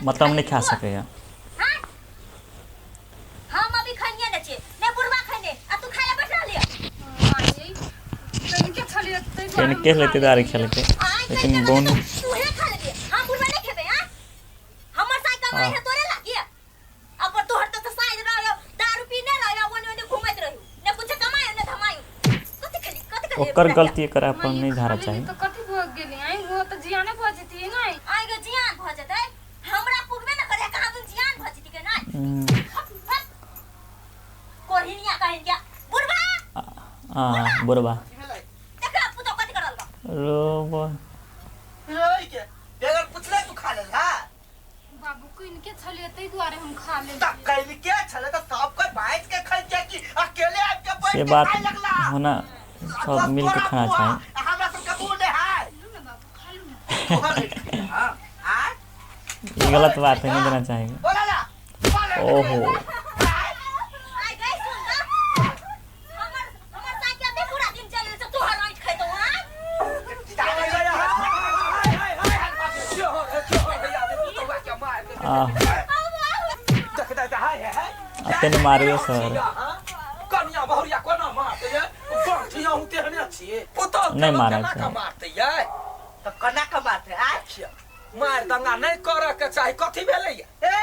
मतलब नहीं खा सकेगा। हम अभी खानिए न छे ने बुढ़वा खाने आ तू खाए बैठ रहलिए तनिके छलिए तै फिर के लेते दारी खेलते लेकिन बोन तू हे खा लेबे हम बुढ़वा नहीं खेबे हां हमर साइकिल में है तोरे लागी अब तोहर त साइड रहो दारू पीने रहो ओने ओने घुमत रहो ने कुछ कमायो ने धमायो कथि ओकर गलती कर अपन नहीं धारा चाहिए। तो कथि भ गेली आई वो तो जियाने भ जती नहीं आई गे जियान भ जतै हमरा पुगबे न करे कहां तू जियान भ जती के नहीं कोहिनिया कहिया बुढ़वा बुढ़वा देखा पुतो कथि करल बा रो रे के बेगर पुछले तू खा ले हां बाबू को इनके छलिए तै दुआरे हम खा ले तब कैली के छले तो सब कोई बाइट के खाई के कि अकेले आप के ये बैठ बात के खाए लगला होना सब मिल के खाना चाहिए। हमरा सब के बूढ़े है ना बाबू खा लू हां हां ये गलत बात है, नहीं देना चाहिए। बोला ना ओहो आई गई सुन ना हमर साइकिल में पूरा दिन चले से तोहर आंख खैतो हां अपने मारियो सर कन्या बहुरिया कोना मारते ये बंठिया हूं तेहने छिए पुतो नहीं मारा का मारते ये तो कना का मारते आखिया मार दंगा नहीं करे के चाहि कथि भेलै ए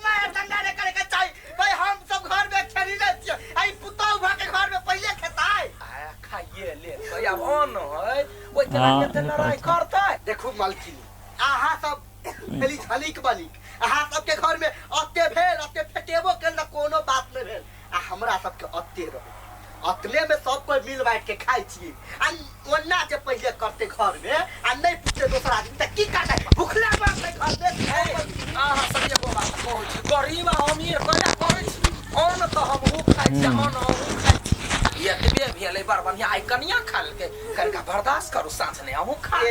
मार दंगा नहीं करे के चाहि भाई हम सब घर में खेली रहै छियै आई पुतो भा के घर में पहले खेताई आ खाइए ले भाई अब ऑन है ओइ तना के लड़ाई करतै देखू मालकिनी आहा सब खेली झलिक बलिक अहाँ सबके घर में अत्ते भेल अत्ते फेटेबो के न कोनो बात नहीं भेल आ हमरा सबके अत्ते रहे अतले में सब कोई मिल बांट के खाई छी आ ओन्ना जे पहिले करते घर में आ नहीं पूछे दोसर आदमी त की काटे भूखला बात नहीं घर में आहा सब एगो बात कहै छी गरीब आ अमीर कला करै छी ओन त हम उ खाई छी हम उ खाई छी ये देबे भेलै बार बढ़िया आई कनिया खाल के कनका बर्दाश्त करू साँझ ने हमहु खा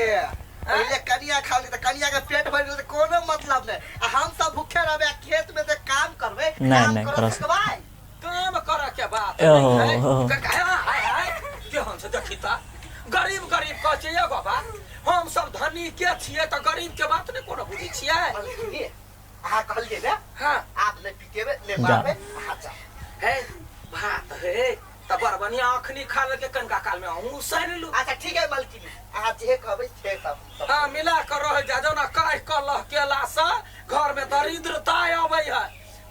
पहले कनिया खा ली त कनिया के पेट भर गेल त कोनो मतलब नहीं हम सब भूखे रहबे खेत में से काम करबे नहीं कर सकबाई काम करे के बात ओहो के हम से देखिता गरीब गरीब कह छै ये बाबा हम सब धनी के छिए त गरीब के बात नहीं कोनो बुझै छिए आ कहलिए ना हां आप ने पीकेबे ले मारबे अच्छा हे भात हे त बड़ बढ़िया अखनी खा ले के कनका काल में हम सैन लू अच्छा ठीक है मलकिनी आ जे कहबै से सब हां मिला कर रह जा जो ना काह कलह केला से घर में दरिद्रता आबै है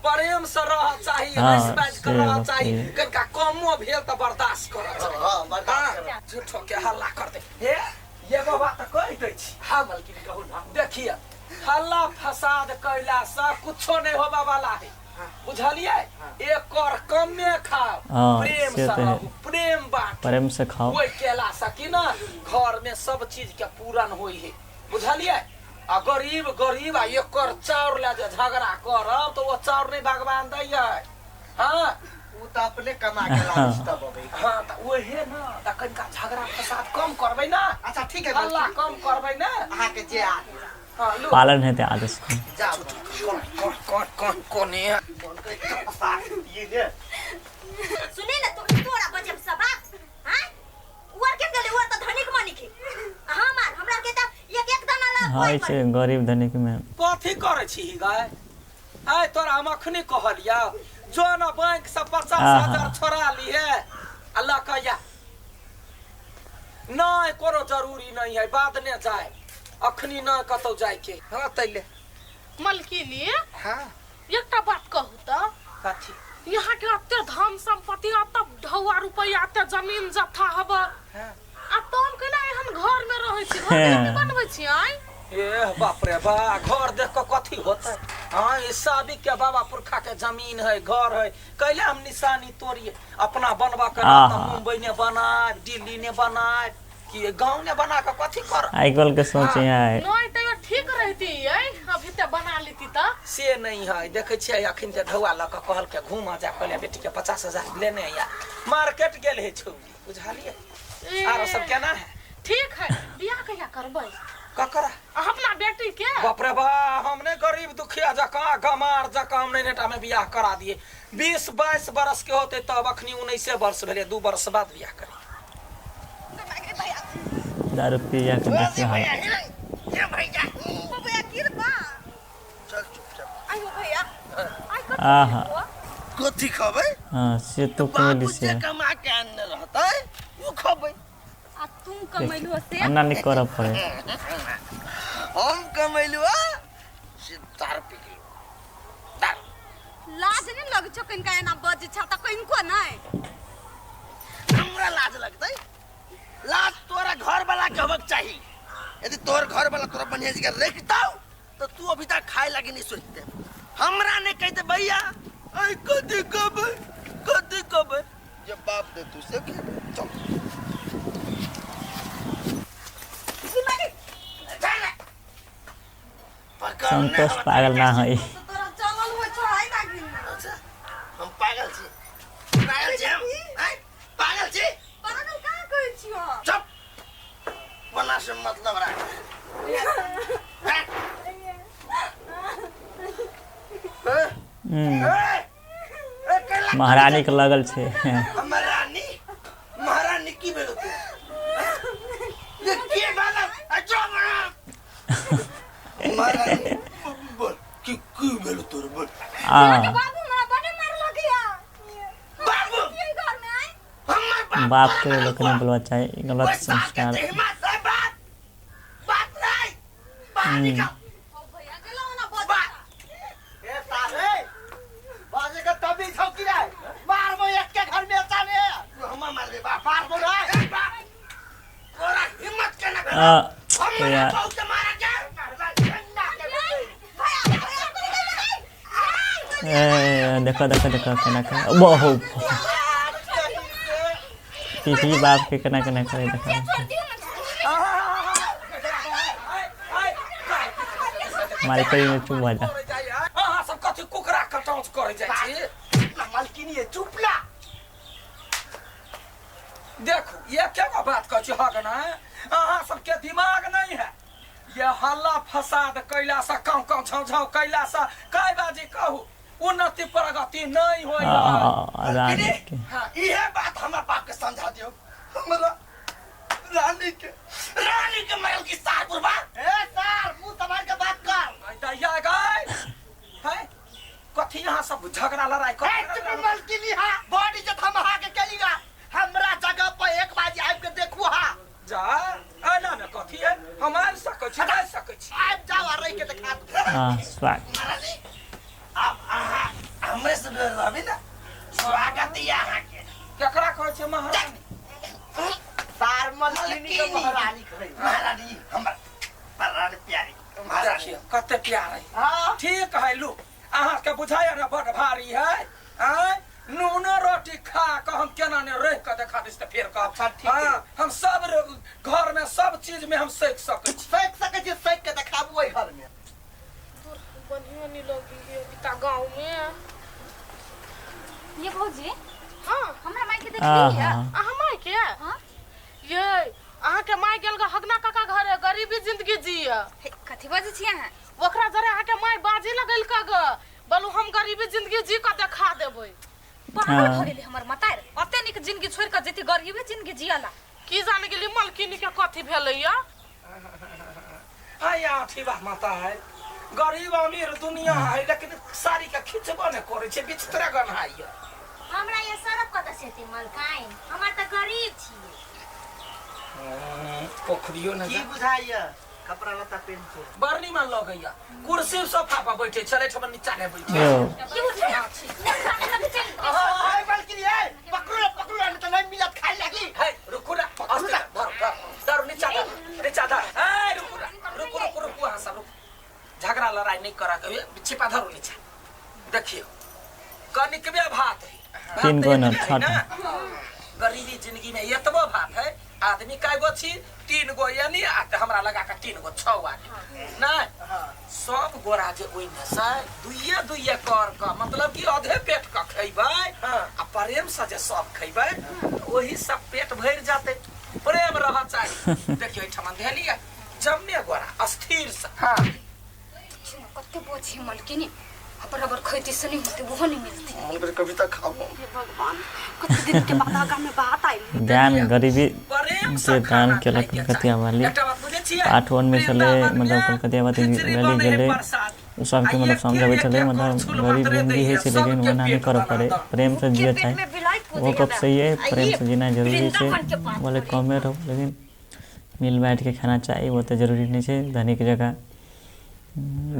प्रेम से रह चाहिए हंस बाज कर रह चाहिए कनका कमो भेल त बर्दाश्त कर हां बर्दाश्त झूठो के हल्ला करते हे ये बाबा त कह दै छी हां मलकिनी कहू ना देखिए हल्ला फसाद कैला से कुछो नहीं होबा वाला है बुझलिए एक और कम में खाओ प्रेम से प्रेम बांट प्रेम से खाओ कोई केला सकी ना घर में सब चीज के पूरन होई है बुझलिए आ गरीब गरीब आ एक और चाउर ले जे झगड़ा करब तो वो चाउर नहीं भगवान दैय हां उ त अपने कमा के लाइस तब अबै हां त ओहे ना त कनका झगड़ा फसाद कम करबै ना अच्छा ठीक है हल्ला कम करबै ना अहा के जे आ पालन है ते आदेश को कौन है सुने ना तोरा बजे सब हां उर के गले उर त धनिक मानी के हमार हमरा के त एक दाना ला हां इसे गरीब धनिक में कथि करे छी गाय आय तोरा हम अखनी कहलिया जो ना बैंक से 50,000 छोड़ा लिए अल्लाह कहिया नहीं कोनो जरूरी नहीं है बाद ने जाए अखनी न कतौ जाय के हां तैले मलकिनी हां एकटा बात कहू त कथि यहाँ के अत्ते धन संपत्ति अत्ते ढौआ रुपया अत्ते जमीन जथा हब हां आ तुम केना एहन घर में रहै छी घर में बनबै छी आई ए बाप रे बा घर देख के कथि होतै हां ई साबिक के बाबा पुरखा के जमीन है घर है कैले हम निशानी तोड़िए अपना बनवा के मुंबई ने बनाए दिल्ली ने बनाए कि गांव ने बना के कथि कर आइकल के सोचे है नहीं त ठीक रहती है अभी त बना लेती त से नहीं है देखे छियै अखन जे ढौआ ल के कहल के घुमा जा कहले बेटी के 50,000 लेने या मार्केट गेल है छौली बुझलिए आरो सब केना है ठीक है बियाह कहिया करबै ककरा अपना बेटी के बाप रे बा हमने गरीब दुखिया जका गमार जका हम नहीं नेटा में बियाह करा दिए 20-22 बरस के होते तब अखनी 19 वर्ष भेले 2 वर्ष बाद बियाह करी दारू पिया के देखिए हाल ये भैया भैया गिर बा चल चुपचाप आयो भैया आई कर आहा कथी खबै हाँ से तो कमेली बाबू से जे कमा के आनने रहतै वो खबै आ तुम कमैलु से अन्ना नहीं कर पड़े हम कमैलु से दारू पी गई दारू लाज नहीं लग छ किनका एना बज छ त किनको नहीं हमरा लाज लगतै लाज तोरा घर वाला के होबक चाहिए यदि तोर घर वाला तोरा बढ़िया जगह रखतौ तो तू अभी तक खाए लगे नहीं सोचते हमरा ने कहते भैया आई कथी कबै जब बाप दे तू से चल संतोष पागल ना है तोरा चलल हो छोड़ाई ना गिन अच्छा हम पागल छी हम हैं पागल छी पागल का कहै छियो चुप बना से मतलब रख हैं? महारानी के लगल छे हमर रानी महारानी की भेलो तू ये के बाला अच्छा महारानी बोल की भेलो तोर बोल हाँ बाबू हमरा बड़े मार लगिया बाबू ये घर में आई हमर बाप के लोग नहीं बोलवा चाहिए गलत संस्कार बात नहीं पानी का ओ भैया गेलो ना बज ए साले बाजे का तभी छौकी रे मार वो एक के घर में अचाने हम मार दे बाप मार दो रे तोरा हिम्मत के ना हम यार बहुत मारा क्या देखो केना करे बहुत पीपी बाप के केना करे देखो मारी कोई में चुप हो जा हां सब कथि कुकरा कटाउच करे जाय छी मालकिनी है चुपला देखो ये क्या बात कहै छी हग ना अहाँ सबके दिमाग नहीं है ये हल्ला फसाद कैला से काउ छौ कैला से काय बाजी कहू उन्नति प्रगति नहीं होय रानी के हां इहे बात हमरा बाप के समझा दियो हमरा रानी के महल की सारपुर बा ए सार मुंह संभाल के बात कर दैया गए है कथि यहां सब झगड़ा लड़ाई कर चुप मालकिनी हां बॉडी जे हम हा के केलीगा हमरा जगह पर एक बाजी आब के देखू हा जा आना में कथि है हम आब सकै छी आब जाओ रह के देखा हां स्वागत अब आहा हमरे से रहबी ना स्वागत यहाँ के केकरा कहै छै महारानी सार मालकिनी के महारानी हमर महारानी प्यारी महारानी कते प्यार है हां ठीक है लो अहाँ के बुझाया ना बड़ भारी है हैं नूनो रोटी खा के हम केना ने रह के देखा दिस त फेर का हां हम सब घर में सब चीज में हम सेक सकै छी सेक के देखाबू ओइ घर में बढ़िया नहीं लगी है पिता गांव में ये भौजी हां हमरा माई के देखली है अहाँ माई के हां ये अहाँ के माई गेल हगना काका घर गरीबी जिंदगी जिया कथि बजै छी अहाँ ओकरा जरे अहाँ के माई बाजी लगल का ग बोलू हम गरीबी जिंदगी जी के देखा देबै पागल भ गेली हमर मतार अते निक जिंदगी छोड़ के जेती गरीबी जिंदगी जियाला की जाने गेली मालकिनी के कथि भेलैया आया ठीबा माता है गरीब अमीर दुनिया है लेकिन सारी का खिचबो ने करे छै बिचित्र गनाई हमरा ये सरफ कत से ती मलकाई हमर त गरीब छी पोखरियो न की बुझाइया कपड़ा लता पेन छै बरनी में लगैया कुर्सी सोफा पर बैठे छले ठम नीचा ने बैठे की बुझै छी हाय मालकिनी है पकड़ो न त नहीं मिलत खाई लागी है रुकू ना धर नीचा धर ए रुकू हां सब रुक झगड़ा लड़ाई नहीं करा के छिपा धरो नीचे देखियो कनिक भी भात है तीन गो न छठ गरीबी जिंदगी में एतबो भात है आदमी काय गो छी 3 गो यानी आते हमरा लगा के 3 गो 6 आदमी ना सब गोरा जे ओइ में से दुइये कर का मतलब कि आधे पेट का खइबै आ प्रेम से जे सब खइबै ओही सब पेट भर जाते प्रेम रह चाहिए देखियो ठमन धेलिया जम्मे गोरा अस्थिर से हां कते बोझी मलकिनी बराबर खैती से नहीं होती वो नहीं मिलती हमरे कविता खाओ हे भगवान कते दिन के बाद आगा में बात आई ध्यान गरीबी प्रेम से दान केलक कतिया वाली एकटा बात बुझै छियै पार्ट 1 में चले मतलब कलकतिया बात गली गेले उ सब के मतलब समझाबै चले मतलब गरीब जिंदगी है छै लेकिन ओना नहीं करे पड़े प्रेम से जिए चाहे वो कब सही है प्रेम से जीना जरूरी है बोले कमे रहो लेकिन मिल बैठ के खाना चाहिए वो तो जरूरी नहीं है धनी की जगह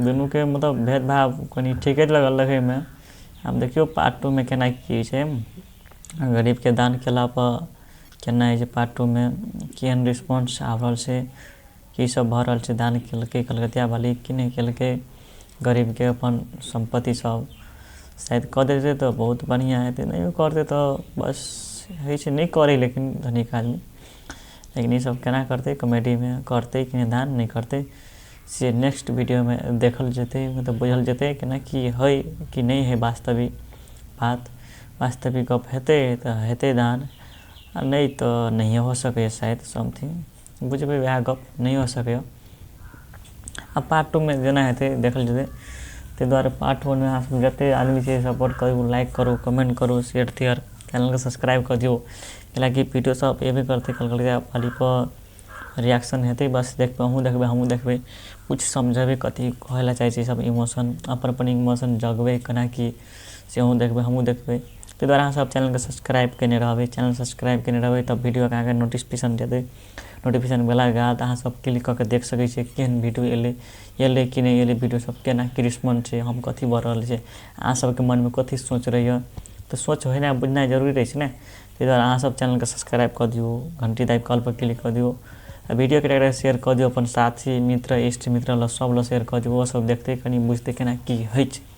दोनों के मतलब भेदभाव कनी ठीके लगल रहे में अब देखियो पार्ट 2 में केना की छै गरीब के दान केला पर केना है पार्ट 2 में केहन रिस्पांस आब रहल छै की सब भ रहल छै दान केलकै कलकतिया वाली कि नहीं केलकै गरीब के अपन संपत्ति सब शायद कर देते तो बहुत बढ़िया हेतै नहीं करते तो बस है छै नहीं करे लेकिन धनिक आदमी लेकिन ये सब केना करते कॉमेडी में करते कि दान नहीं करते से नेक्स्ट वीडियो में देखल जते मतलब बुझल जते केना की है कि नहीं है वास्तविक बात वास्तविक गप हेतै तो हेतै दान नहीं तो नहीं हो सके शायद समथिंग बुझबे वह गप नहीं हो सके अब पार्ट 2 में जेना हेतै देखल जते ते द्वारा पार्ट 1 में आप जते आदमी से सपोर्ट करू लाइक करू कमेंट करू शेयर शेयर चैनल को सब्सक्राइब कर दियो हालांकि वीडियो सब एबे करते कलकतिया वाली पर रिएक्शन हेतै बस देखबे हमहूँ देखबे कुछ समझबे कथी कहला चाहे छै सब इमोशन अपन इमोशन जगबे केना कि से देखबे हमहूँ देखबे ते द्वारा अहाँ सब चैनल के सब्सक्राइब केने रहबे चैनल सब्सक्राइब केने रहबे तब वीडियो के आगे नोटिफिकेशन जेतै नोटिफिकेशन भेला के बाद अहाँ सब क्लिक करके देख सकै छियै केहन वीडियो एले कि नहीं एले वीडियो सब केना की रिस्पांस छै हम कथी भ रहल छै अहाँ सबके मन में कथी सोच रही तो सोच होना बुझना जरूरी रहे ना ते द्वारा अहाँ सब चैनल के सब्सक्राइब कर दियो घंटी दाबि कॉल पर क्लिक कर दियो वीडियो के शेयर कर दियो अपन साथी मित्र इष्ट मित्र सब शेयर कर दियो वो सब देखते कनी बुझते केना की होइ छै।